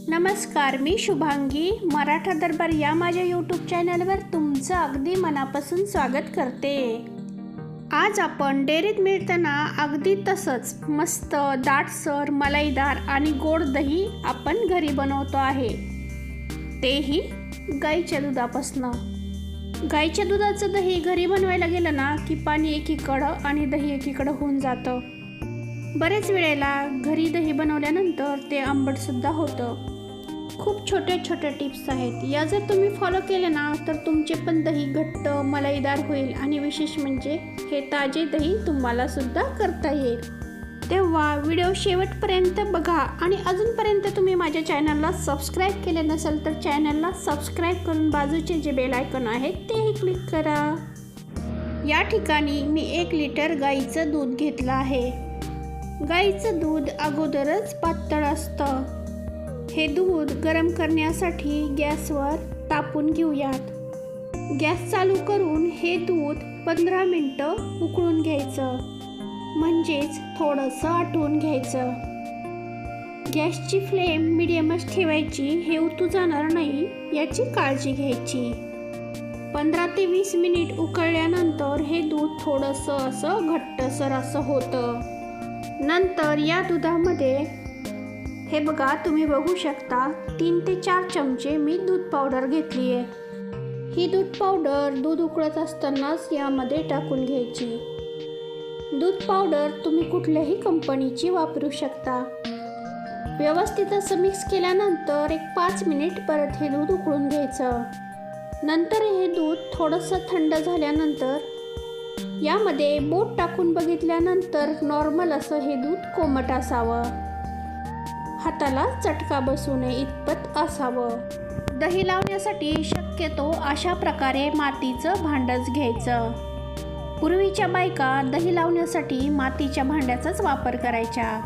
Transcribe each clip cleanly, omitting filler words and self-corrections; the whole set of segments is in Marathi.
नमस्कार, मी शुभांगी. मराठा दरबार या माझ्या यूट्यूब चॅनलवर तुमचं अगदी मनापासून स्वागत करते. आज आपण डेअरीत मिळताना अगदी तसंच मस्त दाटसर मलाईदार आणि गोड दही आपण घरी बनवतो आहे, तेही गाईच्या दुधापासून. गाईच्या दुधाचं दही घरी बनवायला गेलं ना की पाणी एकीकडं आणि दही एकीकडं होऊन जातं. बरेच वेळेला घरी दही बनवल्यानंतर ते आंबटसुद्धा होतं. खूप छोटे छोटे टिप्स आहेत, या जर तुम्ही फॉलो केले ना तर तुमचे पण दही घट्ट मलाईदार होईल आणि विशेष म्हणजे हे ताजे दही तुम्हाला सुद्धा करता येईल. तेव्हा व्हिडिओ शेवटपर्यंत बघा आणि अजूनपर्यंत तुम्ही माझ्या चॅनलला सबस्क्राईब केले नसेल तर चॅनलला सबस्क्राईब करून बाजूचे जे बेल आयकॉन आहे तेही क्लिक करा. या ठिकाणी मी 1 लिटर गाईचं दूध घेतलं आहे. गाईचं दूध अगोदरच पातळ असतं. हे दूध गरम करण्यासाठी गॅसवर तापून घेऊयात. गॅस चालू करून हे दूध 15 मिनिटं उकळून घ्यायचं, म्हणजेच थोडंसं आटवून घ्यायचं. गॅसची फ्लेम मिडियमच ठेवायची, हे उतू जाणार नाही याची काळजी घ्यायची. 15 ते 20 मिनिट उकळल्यानंतर हे दूध थोडंसं असं घट्टसर असं होतं. नंतर या दुधामध्ये हे बघा, तुम्ही बघू शकता 3 ते 4 चमचे मी दूध पावडर घेतली आहे. ही दूध पावडर दूध उकळत असतानाच यामध्ये टाकून घ्यायची. दूध पावडर तुम्ही कुठल्याही कंपनीची वापरू शकता. व्यवस्थित असं मिक्स केल्यानंतर एक 5 मिनिट परत हे दूध उकळून घ्यायचं. नंतर हे दूध थोडंसं थंड झाल्यानंतर यामध्ये बोट टाकून बघितल्यानंतर नॉर्मल असं हे दूध कोमट असावं, हाताला चटका बसू नये इतपत असावं. दही लावण्यासाठी शक्यतो अशा प्रकारे मातीचं भांडच घ्यायचं. पूर्वीच्या बायका दही लावण्यासाठी मातीच्या भांड्याचाच वापर करायच्या.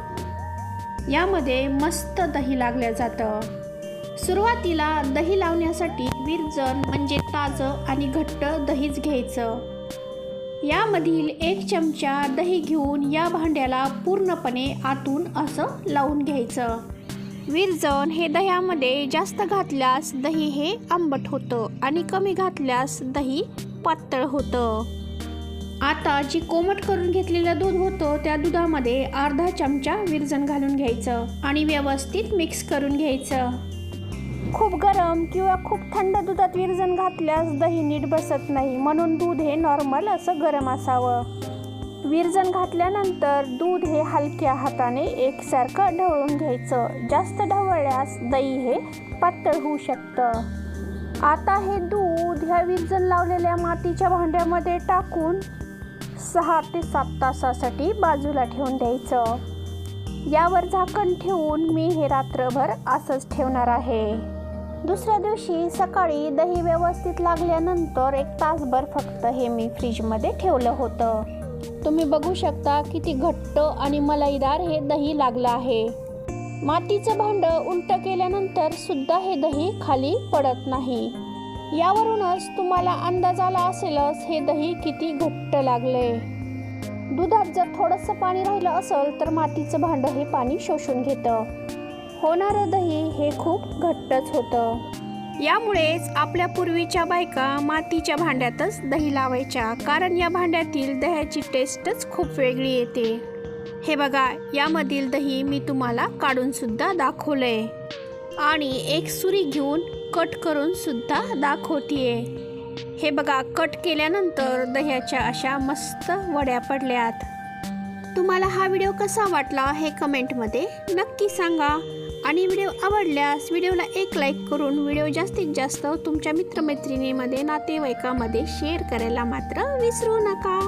यामध्ये मस्त दही लागलं जातं. सुरुवातीला दही लावण्यासाठी विरजण म्हणजे ताजं आणि घट्ट दहीच घ्यायचं. यामधील 1 चमचा दही घेऊन या भांड्याला पूर्णपणे आतून असं लावून घ्यायचं. विरजण हे दह्यामध्ये जास्त घातल्यास दही हे आंबट होतं आणि कमी घातल्यास दही पातळ होतं. आता जी कोमट करून घेतलेलं दूध होतं त्या दुधामध्ये अर्धा चमचा विरजण घालून घ्यायचं आणि व्यवस्थित मिक्स करून घ्यायचं. खूप गरम किंवा खूप थंड दुधात विरजण घातल्यास दही नीट बसत नाही, म्हणून दूध हे नॉर्मल असं गरम असावं. विरजण घातल्यानंतर दूध हे हलक्या हाताने एकसारखं ढवळून घ्यायचं. जास्त ढवळल्यास दही हे पातळ होऊ शकतं. आता हे दूध ह्या विरजण लावलेल्या मातीच्या भांड्यामध्ये टाकून 6 ते 7 तासासाठी बाजूला ठेवून द्यायचं. यावर झाकण ठेवून मी हे रात्रभर असंच ठेवणार आहे. दुसऱ्या दिवशी सकाळी दही व्यवस्थित लागल्यानंतर 1 तासभर फक्त हे मी फ्रीजमध्ये ठेवलं होतं. तुम्ही बघू शकता किती घट्ट आणि मलाईदार हे दही लागलं आहे. मातीचं भांडं उलटं केल्यानंतर सुद्धा हे दही खाली पडत नाही. यावरूनच तुम्हाला अंदाज आला असेलच हे दही किती घट्ट लागले. दुधात जर थोडंसं पाणी राहिलं असेल तर मातीचं भांडं हे पाणी शोषून घेतं. होणारं दही हे खूप घट्टच होतं. यामुळेच आपल्या पूर्वीच्या बायका मातीच्या भांड्यातच दही लावायच्या, कारण या भांड्यातील दह्याची टेस्टच खूप वेगळी येते. हे बघा, यामधील दही मी तुम्हाला काढून सुद्धा दाखवलंय आणि एक सुरी घेऊन कट करून सुद्धा दाखवतीये. हे बघा, कट केल्यानंतर दह्याच्या अशा मस्त वड्या पडल्यात. तुम्हाला हा व्हिडिओ कसा वाटला हे कमेंटमध्ये नक्की सांगा आणि व्हिडिओ आवडल्यास व्हिडिओला एक लाईक करून व्हिडिओ जास्तीत जास्त तुमच्या मित्रमैत्रिणीमध्ये नातेवाईकामध्ये शेअर करायला मात्र विसरू नका.